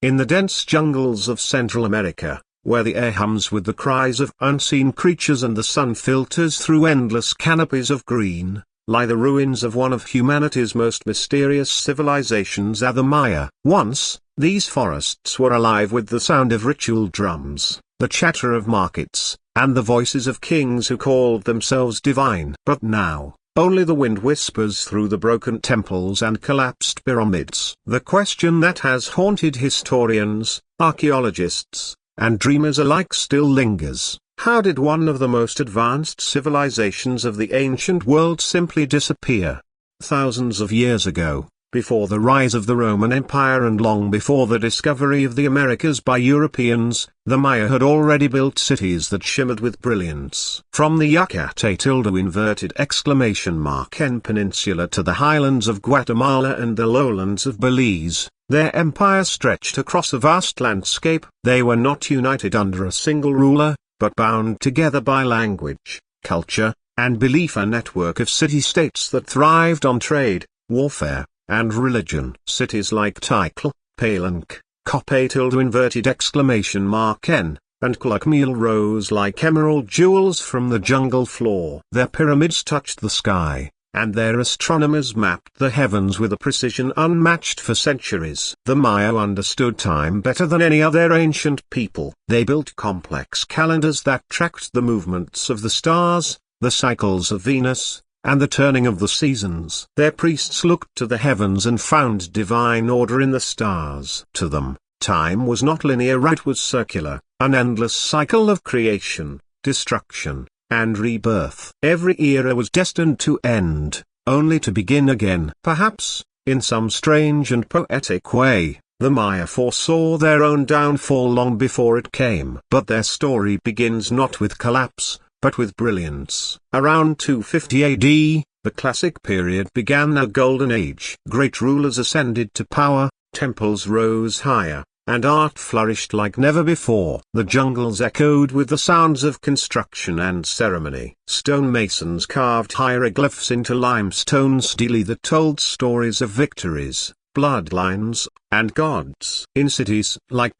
In the dense jungles of Central America, where the air hums with the cries of unseen creatures and the sun filters through endless canopies of green, lie the ruins of one of humanity's most mysterious civilizations, the Maya. Once, these forests were alive with the sound of ritual drums, the chatter of markets, and the voices of kings who called themselves divine. But now, only the wind whispers through the broken temples and collapsed pyramids. The question that has haunted historians, archaeologists, and dreamers alike still lingers: how did one of the most advanced civilizations of the ancient world simply disappear? Thousands of years ago, before the rise of the Roman Empire and long before the discovery of the Americas by Europeans, the Maya had already built cities that shimmered with brilliance. From the Yucatan Peninsula to the highlands of Guatemala and the lowlands of Belize, their empire stretched across a vast landscape. They were not united under a single ruler, but bound together by language, culture, and belief, a network of city-states that thrived on trade, warfare, and religion. Cities like Tikal, Palenque, N, and Calakmul rose like emerald jewels from the jungle floor. Their pyramids touched the sky, and their astronomers mapped the heavens with a precision unmatched for centuries. The Maya understood time better than any other ancient people. They built complex calendars that tracked the movements of the stars, the cycles of Venus, and the turning of the seasons. Their priests looked to the heavens and found divine order in the stars. To them, time was not linear, it was circular, an endless cycle of creation, destruction, and rebirth. Every era was destined to end, only to begin again. Perhaps, in some strange and poetic way, the Maya foresaw their own downfall long before it came. But their story begins not with collapse, but with brilliance. Around 250 AD, the classic period began, a golden age. Great rulers ascended to power, temples rose higher, and art flourished like never before. The jungles echoed with the sounds of construction and ceremony. Stonemasons carved hieroglyphs into limestone stelae that told stories of victories, bloodlines, and gods. In cities like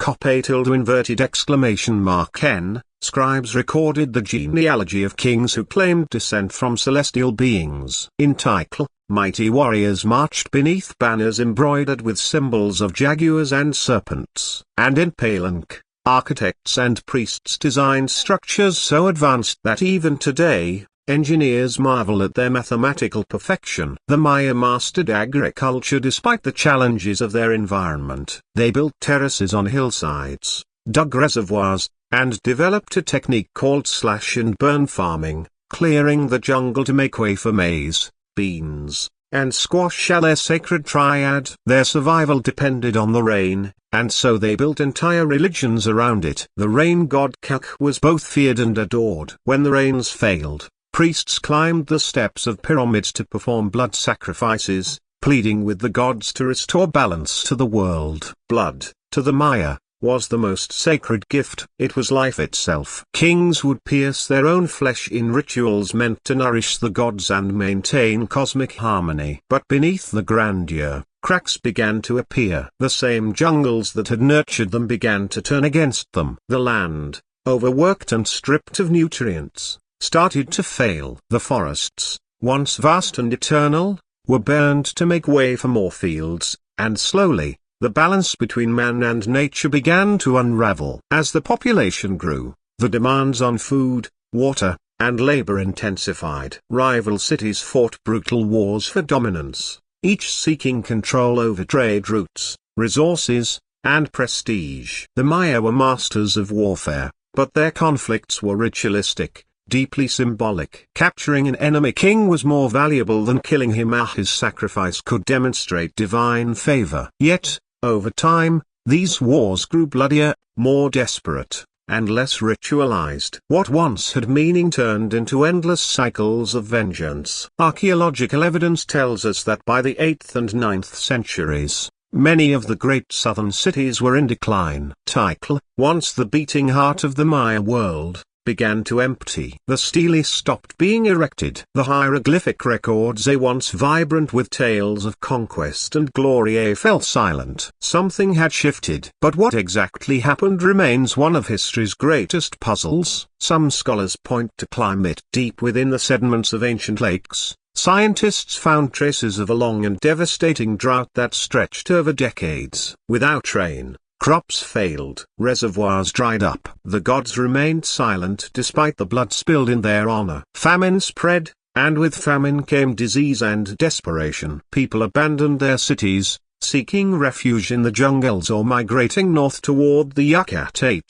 N, scribes recorded the genealogy of kings who claimed descent from celestial beings. In Tikal, mighty warriors marched beneath banners embroidered with symbols of jaguars and serpents. And in Palenque, architects and priests designed structures so advanced that even today, engineers marvel at their mathematical perfection. The Maya mastered agriculture despite the challenges of their environment. They built terraces on hillsides, dug reservoirs, and developed a technique called slash-and-burn farming, clearing the jungle to make way for maize, beans, and squash, their sacred triad. Their survival depended on the rain, and so they built entire religions around it. The rain god Kuk was both feared and adored. When the rains failed, priests climbed the steps of pyramids to perform blood sacrifices, pleading with the gods to restore balance to the world. Blood, to the Maya, was the most sacred gift. It was life itself. Kings would pierce their own flesh in rituals meant to nourish the gods and maintain cosmic harmony. But beneath the grandeur, cracks began to appear. The same jungles that had nurtured them began to turn against them. The land, overworked and stripped of nutrients, started to fail. The forests, once vast and eternal, were burned to make way for more fields, and slowly, the balance between man and nature began to unravel. As the population grew, the demands on food, water, and labor intensified. Rival cities fought brutal wars for dominance, each seeking control over trade routes, resources, and prestige. The Maya were masters of warfare, but their conflicts were ritualistic, deeply symbolic. Capturing an enemy king was more valuable than killing him. His sacrifice could demonstrate divine favor. Yet, over time, these wars grew bloodier, more desperate, and less ritualized. What once had meaning turned into endless cycles of vengeance. Archaeological evidence tells us that by the 8th and 9th centuries, many of the great southern cities were in decline. Tikal, once the beating heart of the Maya world, began to empty. The stele stopped being erected. The hieroglyphic records, once vibrant with tales of conquest and glory, fell silent. Something had shifted. But what exactly happened remains one of history's greatest puzzles. Some scholars point to climate. Deep within the sediments of ancient lakes, scientists found traces of a long and devastating drought that stretched over decades. Without rain, crops failed, reservoirs dried up. The gods remained silent despite the blood spilled in their honor. Famine spread, and with famine came disease and desperation. People abandoned their cities, seeking refuge in the jungles or migrating north toward the Yucatan,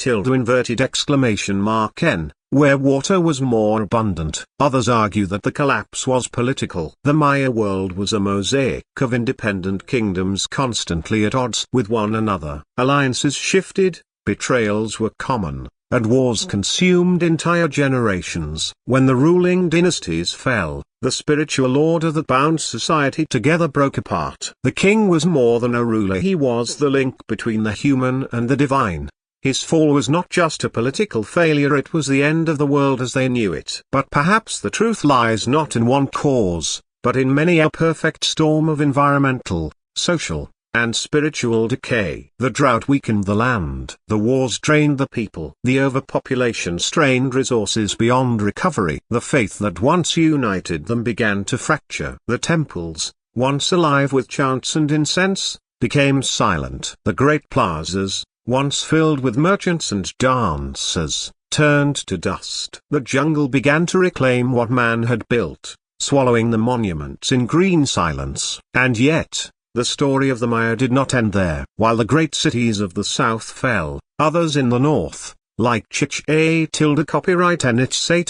where water was more abundant. Others argue that the collapse was political. The Maya world was a mosaic of independent kingdoms constantly at odds with one another. Alliances shifted, betrayals were common, and wars consumed entire generations. When the ruling dynasties fell, the spiritual order that bound society together broke apart. The king was more than a ruler, he was the link between the human and the divine. His fall was not just a political failure, it was the end of the world as they knew it. But perhaps the truth lies not in one cause, but in many a perfect storm of environmental, social, and spiritual decay. The drought weakened the land. The wars drained the people. The overpopulation strained resources beyond recovery. The faith that once united them began to fracture. The temples, once alive with chants and incense, became silent. The great plazas, once filled with merchants and dancers, turned to dust. The jungle began to reclaim what man had built, swallowing the monuments in green silence. And yet, the story of the Maya did not end there. While the great cities of the south fell, others in the north, like Chiche copyright NHC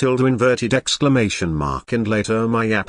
and later Maya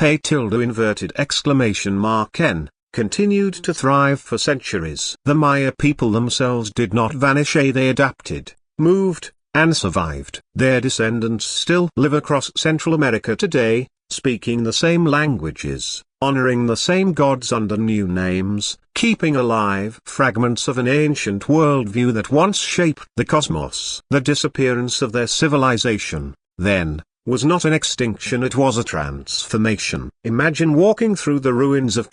continued to thrive for centuries. The Maya people themselves did not vanish, they adapted, moved, and survived. Their descendants still live across Central America today, speaking the same languages, honoring the same gods under new names, keeping alive fragments of an ancient worldview that once shaped the cosmos. The disappearance of their civilization, then, was not an extinction, it was a transformation. Imagine walking through the ruins of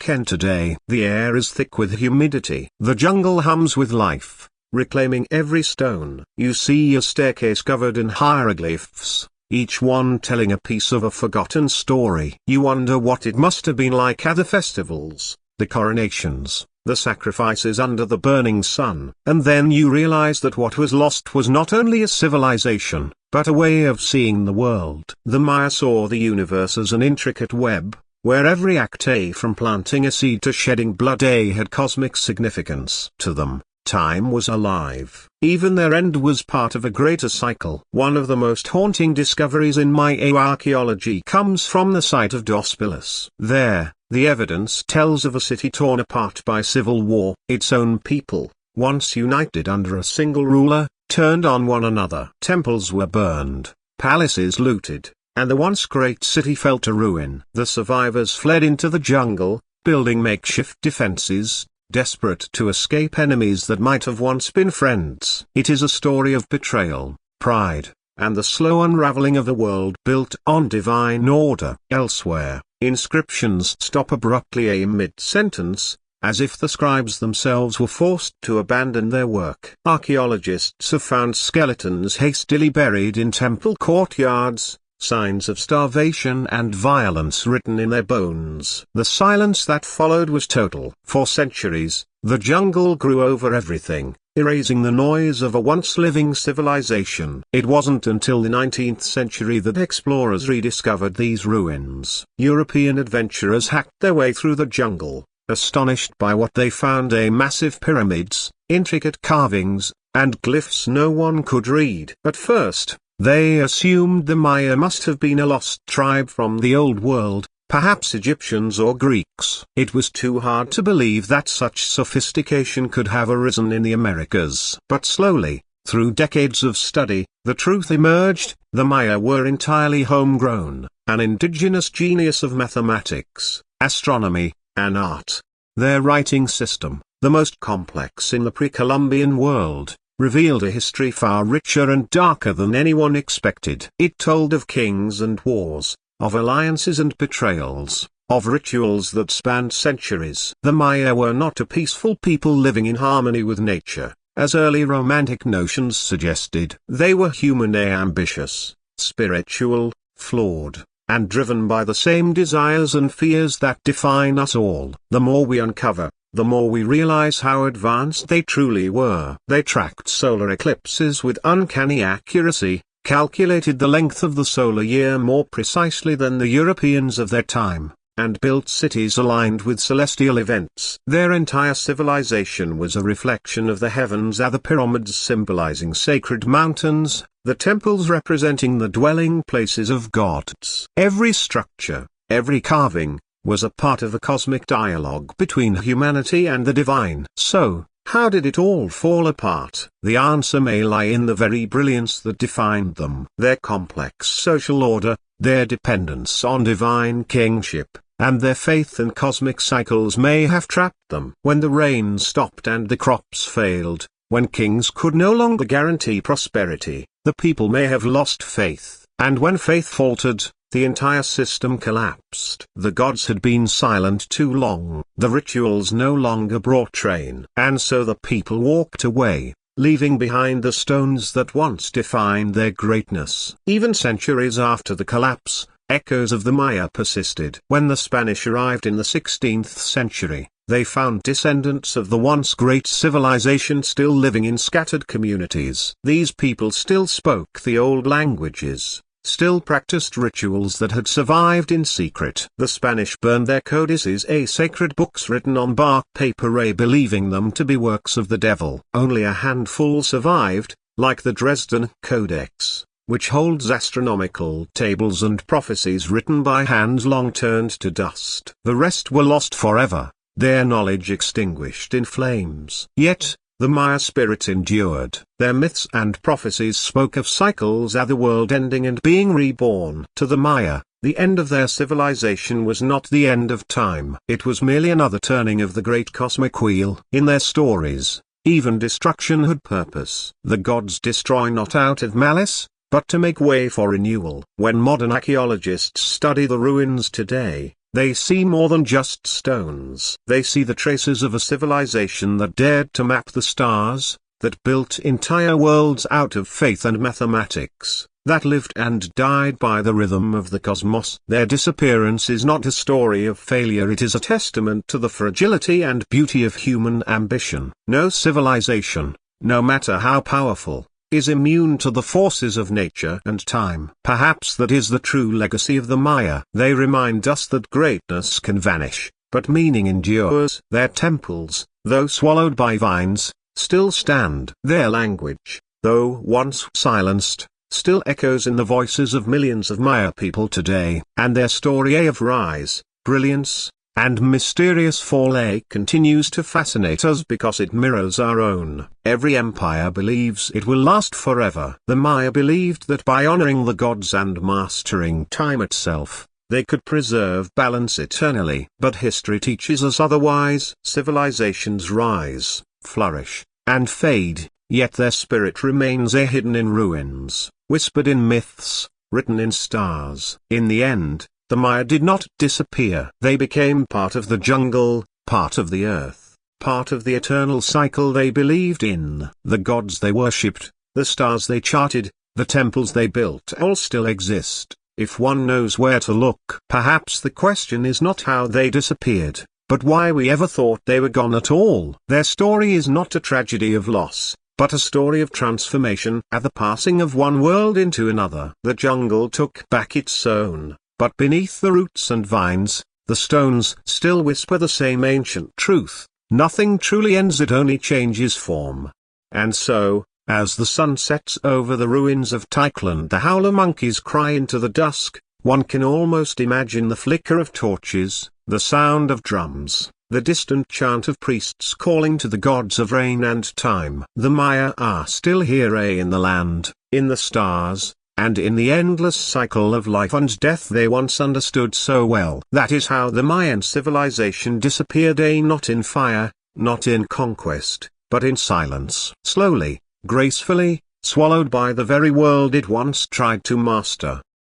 and today. The air is thick with humidity. The jungle hums with life, reclaiming every stone. You see a staircase covered in hieroglyphs, each one telling a piece of a forgotten story. You wonder what it must have been like at the festivals, the coronations, the sacrifices under the burning sun. And then you realize that what was lost was not only a civilization, but a way of seeing the world. The Maya saw the universe as an intricate web, where every act, from planting a seed to shedding blood, had cosmic significance. To them, time was alive. Even their end was part of a greater cycle. One of the most haunting discoveries in Maya archaeology comes from the site of Dos Pilas. There, the evidence tells of a city torn apart by civil war. Its own people, once united under a single ruler, turned on one another. Temples were burned, palaces looted, and the once great city fell to ruin. The survivors fled into the jungle, building makeshift defenses, desperate to escape enemies that might have once been friends. It is a story of betrayal, pride, and the slow unraveling of a world built on divine order. Elsewhere, inscriptions stop abruptly mid-sentence, as if the scribes themselves were forced to abandon their work. Archaeologists have found skeletons hastily buried in temple courtyards, signs of starvation and violence written in their bones. The silence that followed was total. For centuries, the jungle grew over everything, erasing the noise of a once living civilization. It wasn't until the 19th century that explorers rediscovered these ruins. European adventurers hacked their way through the jungle, astonished by what they found: massive pyramids, intricate carvings, and glyphs no one could read. At first, they assumed the Maya must have been a lost tribe from the old world, perhaps Egyptians or Greeks. It was too hard to believe that such sophistication could have arisen in the Americas. But slowly, through decades of study, the truth emerged: the Maya were entirely homegrown, an indigenous genius of mathematics, astronomy, and art. Their writing system, the most complex in the pre-Columbian world, revealed a history far richer and darker than anyone expected. It told of kings and wars, of alliances and betrayals, of rituals that spanned centuries. The Maya were not a peaceful people living in harmony with nature, as early romantic notions suggested. They were humanly ambitious, spiritual, flawed, and driven by the same desires and fears that define us all. The more we uncover, the more we realize how advanced they truly were. They tracked solar eclipses with uncanny accuracy, calculated the length of the solar year more precisely than the Europeans of their time, and built cities aligned with celestial events. Their entire civilization was a reflection of the heavens, the pyramids symbolizing sacred mountains, the temples representing the dwelling places of gods. Every structure, every carving, was a part of a cosmic dialogue between humanity and the divine. So, how did it all fall apart? The answer may lie in the very brilliance that defined them. Their complex social order, their dependence on divine kingship, and their faith in cosmic cycles may have trapped them. When the rain stopped and the crops failed, when kings could no longer guarantee prosperity, the people may have lost faith. And when faith faltered, the entire system collapsed. The gods had been silent too long. The rituals no longer brought rain. And so the people walked away, leaving behind the stones that once defined their greatness. Even centuries after the collapse, echoes of the Maya persisted. When the Spanish arrived in the 16th century, they found descendants of the once great civilization still living in scattered communities. These people still spoke the old languages, still practiced rituals that had survived in secret. The Spanish burned their codices, sacred books written on bark paper, believing them to be works of the devil. Only a handful survived, like the Dresden Codex, which holds astronomical tables and prophecies written by hands long turned to dust. The rest were lost forever, their knowledge extinguished in flames. Yet, the Maya spirit endured. Their myths and prophecies spoke of cycles, the world ending and being reborn. To the Maya, the end of their civilization was not the end of time. It was merely another turning of the great cosmic wheel. In their stories, even destruction had purpose. The gods destroy not out of malice, but to make way for renewal. When modern archaeologists study the ruins today, they see more than just stones. They see the traces of a civilization that dared to map the stars, that built entire worlds out of faith and mathematics, that lived and died by the rhythm of the cosmos. Their disappearance is not a story of failure, it is a testament to the fragility and beauty of human ambition. No civilization, no matter how powerful, is immune to the forces of nature and time. Perhaps that is the true legacy of the Maya. They remind us that greatness can vanish, but meaning endures. Their temples, though swallowed by vines, still stand. Their language, though once silenced, still echoes in the voices of millions of Maya people today. And their story of rise, brilliance, and mysterious fall continues to fascinate us because it mirrors our own. Every empire believes it will last forever. The Maya believed that by honoring the gods and mastering time itself, they could preserve balance eternally. But history teaches us otherwise. Civilizations rise, flourish, and fade, yet their spirit remains hidden in ruins, whispered in myths, written in stars. In the end, the Maya did not disappear. They became part of the jungle, part of the earth, part of the eternal cycle they believed in. The gods they worshipped, the stars they charted, the temples they built all still exist, if one knows where to look. Perhaps the question is not how they disappeared, but why we ever thought they were gone at all. Their story is not a tragedy of loss, but a story of transformation. At the passing of one world into another, the jungle took back its own. But beneath the roots and vines, the stones still whisper the same ancient truth: nothing truly ends, it only changes form. And so, as the sun sets over the ruins of Tychland, the howler monkeys cry into the dusk. One can almost imagine the flicker of torches, the sound of drums, the distant chant of priests calling to the gods of rain and time. The Maya are still here, in the land, in the stars, and in the endless cycle of life and death they once understood so well. That is how the Mayan civilization disappeared, not in fire, not in conquest, but in silence. Slowly, gracefully, swallowed by the very world it once tried to master.